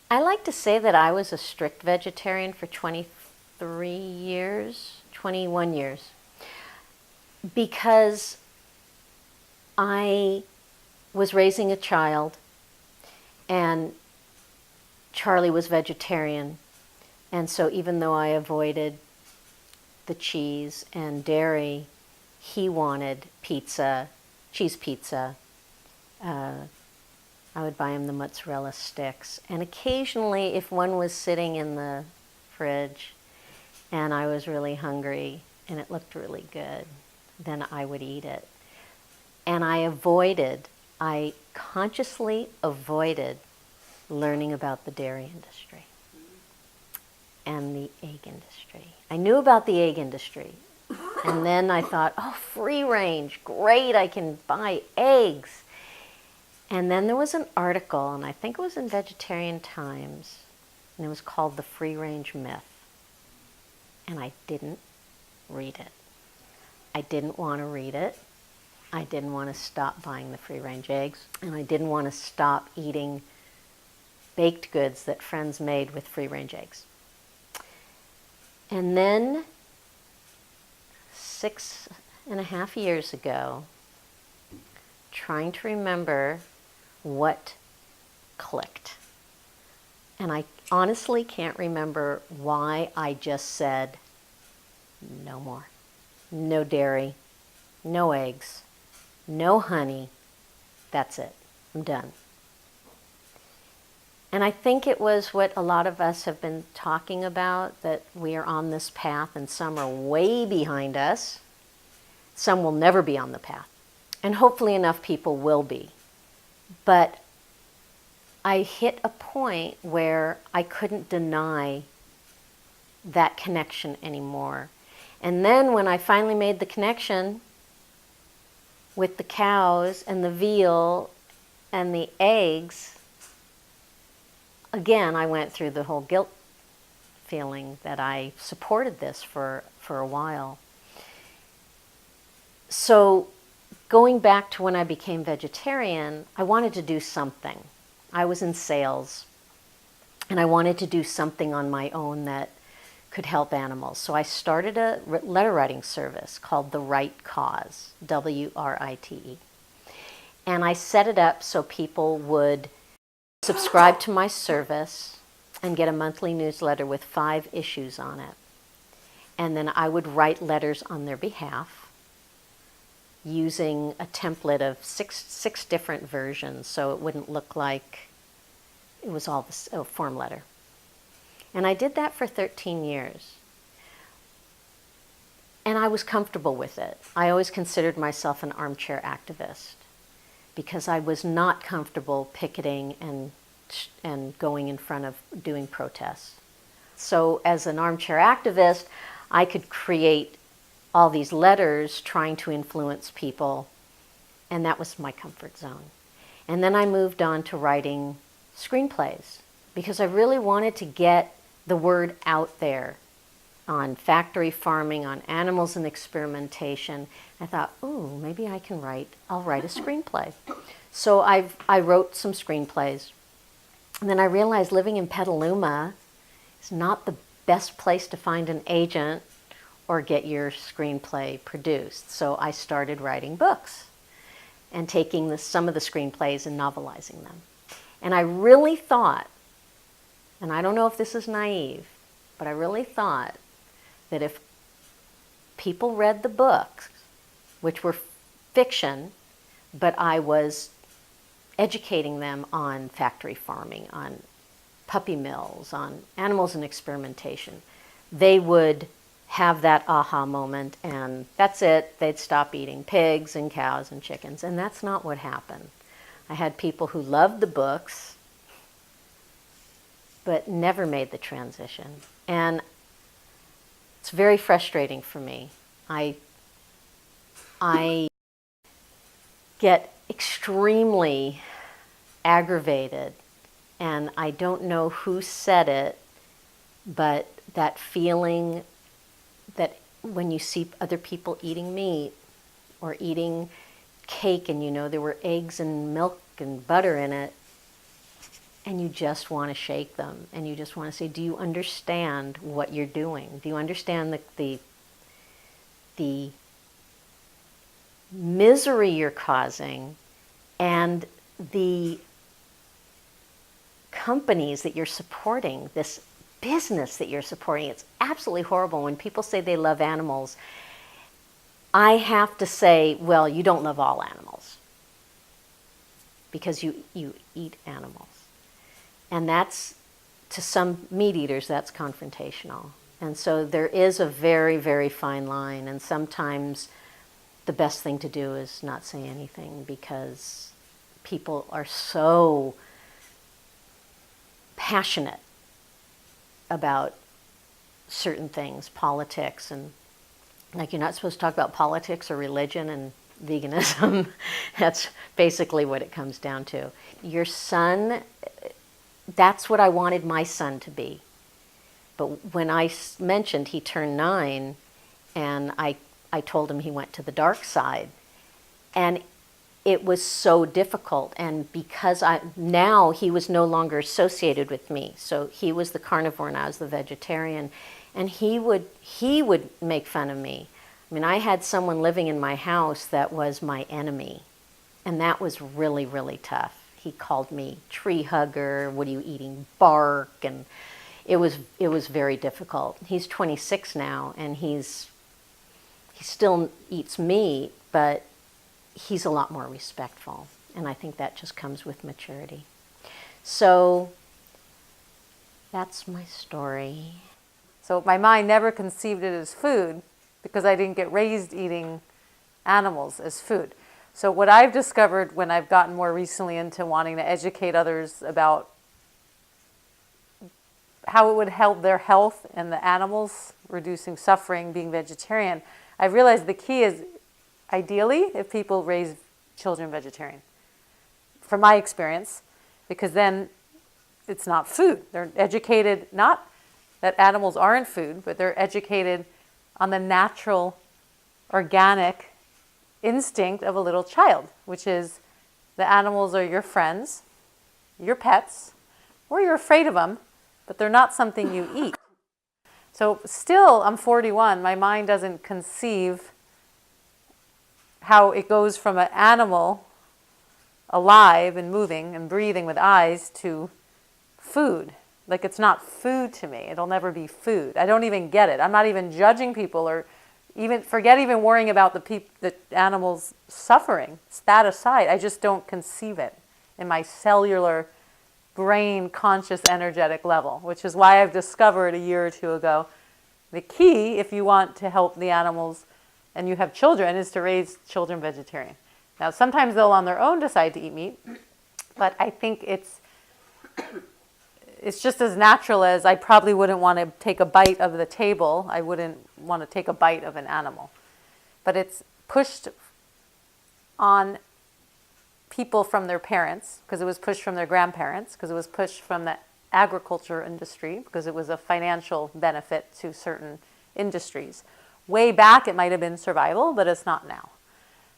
I like to say that I was a strict vegetarian for 23 years, 21 years, because I was raising a child and Charlie was vegetarian. And so even though I avoided the cheese and dairy, he wanted pizza, cheese pizza. I would buy him the mozzarella sticks. And occasionally, if one was sitting in the fridge and I was really hungry and it looked really good, then I would eat it. And I consciously avoided learning about the dairy industry and the egg industry. I knew about the egg industry. And then I thought, oh, free range, great, I can buy eggs. And then there was an article, and I think it was in Vegetarian Times, and it was called The Free Range Myth. And I didn't read it. I didn't want to read it. I didn't want to stop buying the free range eggs, and I didn't want to stop eating baked goods that friends made with free range eggs. And then 6.5 years ago, trying to remember what clicked. And I honestly can't remember why I just said, no more. No dairy, no eggs, no honey. That's it. I'm done. And I think it was what a lot of us have been talking about, that we are on this path and some are way behind us. Some will never be on the path. And hopefully enough people will be. But I hit a point where I couldn't deny that connection anymore. And then when I finally made the connection with the cows and the veal and the eggs, again, I went through the whole guilt feeling that I supported this for a while. So going back to when I became vegetarian, I wanted to do something. I was in sales, and I wanted to do something on my own that could help animals. So I started a letter writing service called The Right Cause, WRITE. And I set it up so people would subscribe to my service and get a monthly newsletter with 5 issues on it. And then I would write letters on their behalf using a template of six different versions, so it wouldn't look like it was all a form letter. And I did that for 13 years. And I was comfortable with it. I always considered myself an armchair activist because I was not comfortable picketing and going in front of doing protests. So as an armchair activist, I could create all these letters trying to influence people, and that was my comfort zone. And then I moved on to writing screenplays because I really wanted to get the word out there on factory farming, on animals and experimentation. I thought, ooh, maybe I'll write a screenplay. So I wrote some screenplays. And then I realized living in Petaluma is not the best place to find an agent or get your screenplay produced. So I started writing books and taking some of the screenplays and novelizing them. And I really thought, and I don't know if this is naive, but I really thought that if people read the books, which were fiction, but I was educating them on factory farming, on puppy mills, on animals and experimentation, they would have that aha moment, and that's it. They'd stop eating pigs and cows and chickens, and that's not what happened. I had people who loved the books, but never made the transition. And it's very frustrating for me. I get extremely aggravated, and I don't know who said it, but that feeling that when you see other people eating meat or eating cake and you know there were eggs and milk and butter in it, and you just want to shake them, and you just want to say, do you understand what you're doing? Do you understand the misery you're causing, and the companies that you're supporting, this business that you're supporting? It's absolutely horrible when people say they love animals. I have to say, well, you don't love all animals, because you eat animals. And that's, to some meat eaters, that's confrontational. And so there is a very, very fine line, and sometimes the best thing to do is not say anything, because people are so passionate about certain things, politics, and like, you're not supposed to talk about politics or religion and veganism. That's basically what it comes down to. Your son, that's what I wanted my son to be. But when I mentioned he turned 9, and I told him he went to the dark side, and it was so difficult. And because now he was no longer associated with me, so he was the carnivore and I was the vegetarian, and he would make fun of me. I mean, I had someone living in my house that was my enemy, and that was really, really tough. He called me tree hugger, what are you eating, bark, and it was very difficult. He's 26 now, and he still eats meat, but he's a lot more respectful, and I think that just comes with maturity. So that's my story. So my mind never conceived it as food, because I didn't get raised eating animals as food. So what I've discovered when I've gotten more recently into wanting to educate others about how it would help their health and the animals, reducing suffering, being vegetarian, I've realized the key is, ideally, if people raise children vegetarian, from my experience, because then it's not food. They're educated, not that animals aren't food, but they're educated on the natural, organic instinct of a little child, which is the animals are your friends, your pets, or you're afraid of them, but they're not something you eat. So still, I'm 41, my mind doesn't conceive how it goes from an animal alive and moving and breathing with eyes to food. Like, it's not food to me. It'll never be food. I don't even get it. I'm not even judging people, or even forget even worrying about the animals suffering. It's that aside. I just don't conceive it in my cellular brain, conscious, energetic level, which is why I've discovered a year or two ago, the key, if you want to help the animals and you have children, is to raise children vegetarian. Now, sometimes they'll on their own decide to eat meat, but I think it's just as natural as I probably wouldn't want to take a bite of the table. I wouldn't want to take a bite of an animal. But it's pushed on people from their parents, because it was pushed from their grandparents, because it was pushed from the agriculture industry, because it was a financial benefit to certain industries. Way back, it might have been survival, but it's not now.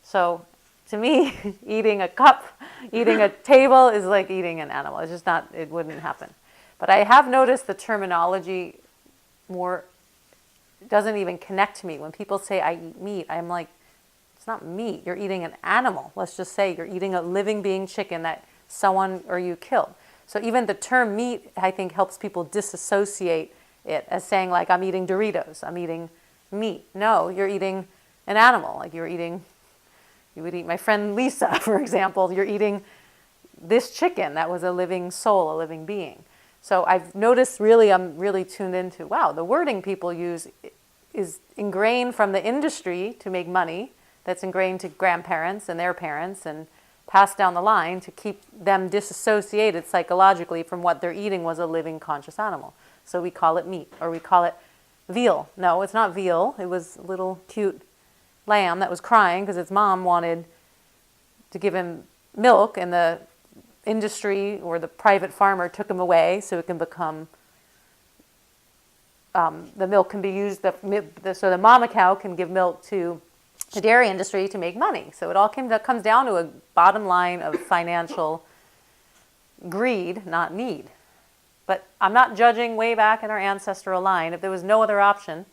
So to me, eating a table is like eating an animal. It's just not, it wouldn't happen. But I have noticed the terminology more doesn't even connect to me. When people say I eat meat, I'm like, it's not meat. You're eating an animal. Let's just say you're eating a living being chicken that someone or you killed. So even the term meat, I think, helps people disassociate it as saying, like, I'm eating Doritos, I'm eating meat. No, you're eating an animal. Like, you would eat my friend Lisa, for example. You're eating this chicken that was a living soul, a living being. So I've noticed, I'm really tuned into, wow, the wording people use is ingrained from the industry to make money, that's ingrained to grandparents and their parents and passed down the line to keep them disassociated psychologically from what they're eating was a living conscious animal. So we call it meat, or we call it veal. No, it's not veal. It was a little cute lamb that was crying because its mom wanted to give him milk, and the industry or the private farmer took him away so it can become, the milk can be used, so the mama cow can give milk to the dairy industry to make money. So it all comes down to a bottom line of financial greed, not need. But I'm not judging way back in our ancestral line. If there was no other option,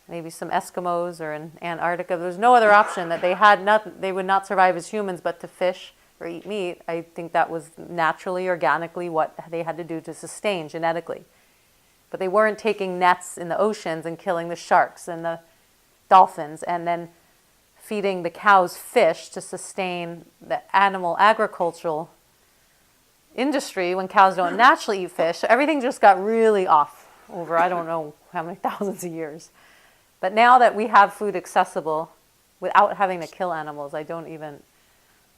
maybe some Eskimos or in Antarctica, if there was no other option that they would not survive as humans but to fish or eat meat, I think that was naturally, organically what they had to do to sustain genetically. But they weren't taking nets in the oceans and killing the sharks and the dolphins and then feeding the cows fish to sustain the animal agricultural industry when cows don't naturally eat fish. Everything just got really off over I don't know how many thousands of years. But now that we have food accessible without having to kill animals, I don't even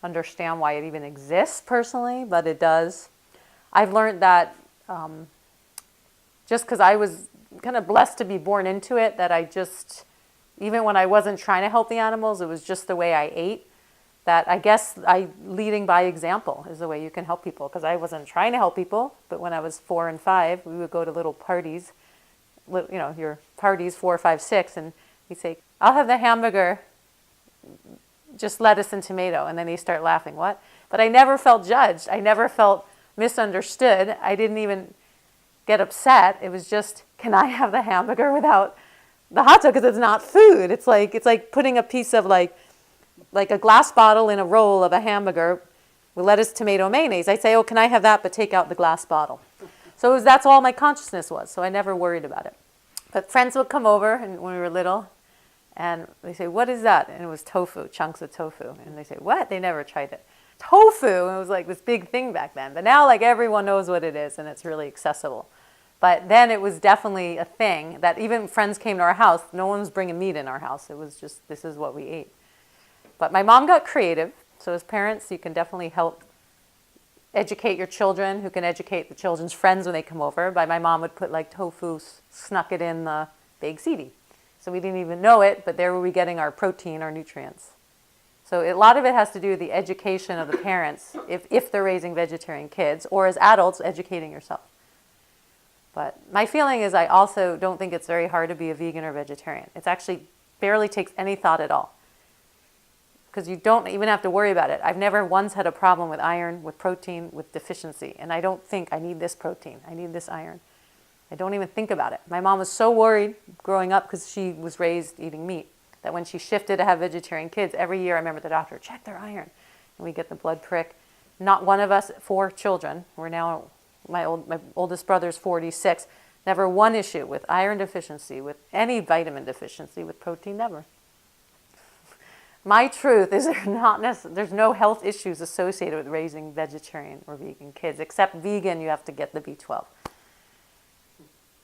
understand why it even exists personally, but it does. I've learned that just because I was kind of blessed to be born into it, that I just, even when I wasn't trying to help the animals, it was just the way I ate. That I guess leading by example is the way you can help people, because I wasn't trying to help people, but when I was 4 and 5, we would go to little parties, your parties 4, 5, 6, and he'd say, I'll have the hamburger, just lettuce and tomato, and then they start laughing, what? But I never felt judged. I never felt misunderstood. I didn't even get upset. It was just, can I have the hamburger without the hot dog? Because it's not food. It's like putting a piece of like a glass bottle in a roll of a hamburger with lettuce, tomato, mayonnaise. I'd say, oh, can I have that, but take out the glass bottle. So that's all my consciousness was. So I never worried about it. But friends would come over and when we were little, and they say, what is that? And it was tofu, chunks of tofu. And they say, what? They never tried it. Tofu! And it was like this big thing back then. But now like everyone knows what it is and it's really accessible. But then it was definitely a thing that even friends came to our house. No one was bringing meat in our house. It was just, this is what we ate. But my mom got creative. So as parents, you can definitely help educate your children, who can educate the children's friends when they come over. But my mom would put like tofu, snuck it in the baked ziti. So we didn't even know it, but there were we getting our protein, our nutrients. So a lot of it has to do with the education of the parents, if they're raising vegetarian kids, or as adults, educating yourself. But my feeling is I also don't think it's very hard to be a vegan or vegetarian. It actually barely takes any thought at all, because you don't even have to worry about it. I've never once had a problem with iron, with protein, with deficiency. And I don't think I need this protein, I need this iron. I don't even think about it. My mom was so worried growing up because she was raised eating meat that when she shifted to have vegetarian kids, every year I remember the doctor, check their iron. And we get the blood prick. Not one of us, 4 children, we're now, my oldest brother's 46, never one issue with iron deficiency, with any vitamin deficiency, with protein, never. My truth is there's no health issues associated with raising vegetarian or vegan kids, except vegan, you have to get the B12.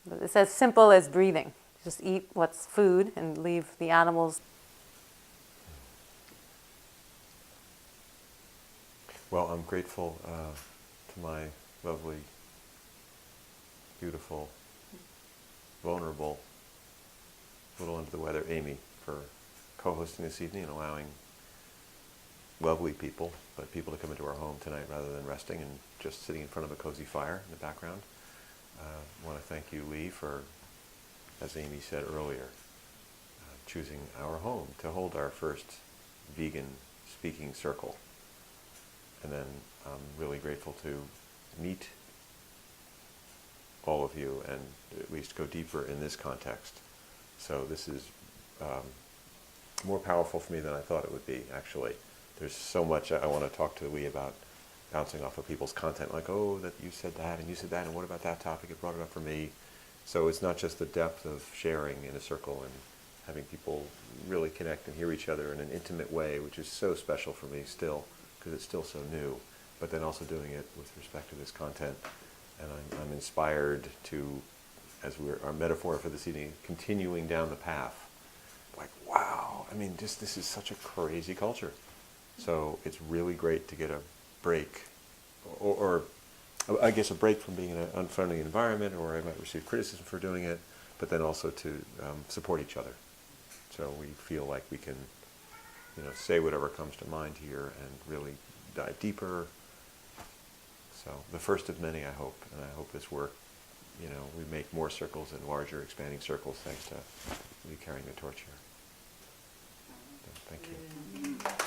But it's as simple as breathing. Just eat what's food and leave the animals. Well, I'm grateful to my lovely, beautiful, vulnerable, little under the weather Amy for co-hosting this evening and allowing lovely people, but people to come into our home tonight rather than resting and just sitting in front of a cozy fire in the background. I want to thank you, Lee, for, as Amy said earlier, choosing our home to hold our first vegan speaking circle. And then I'm really grateful to meet all of you and at least go deeper in this context. So this is more powerful for me than I thought it would be, actually. There's so much I want to talk to Lee about, bouncing off of people's content, like, oh, that you said that, and what about that topic? It brought it up for me. So it's not just the depth of sharing in a circle and having people really connect and hear each other in an intimate way, which is so special for me still, because it's still so new, but then also doing it with respect to this content. And I'm inspired to, as our metaphor for this evening, continuing down the path. Like, wow, I mean, this is such a crazy culture. So it's really great to get a break, or I guess a break from being in an unfriendly environment, or I might receive criticism for doing it, but then also to support each other. So we feel like we can, say whatever comes to mind here and really dive deeper. So the first of many, I hope, and I hope this work, we make more circles and larger, expanding circles thanks to you carrying the torch here. So, thank you.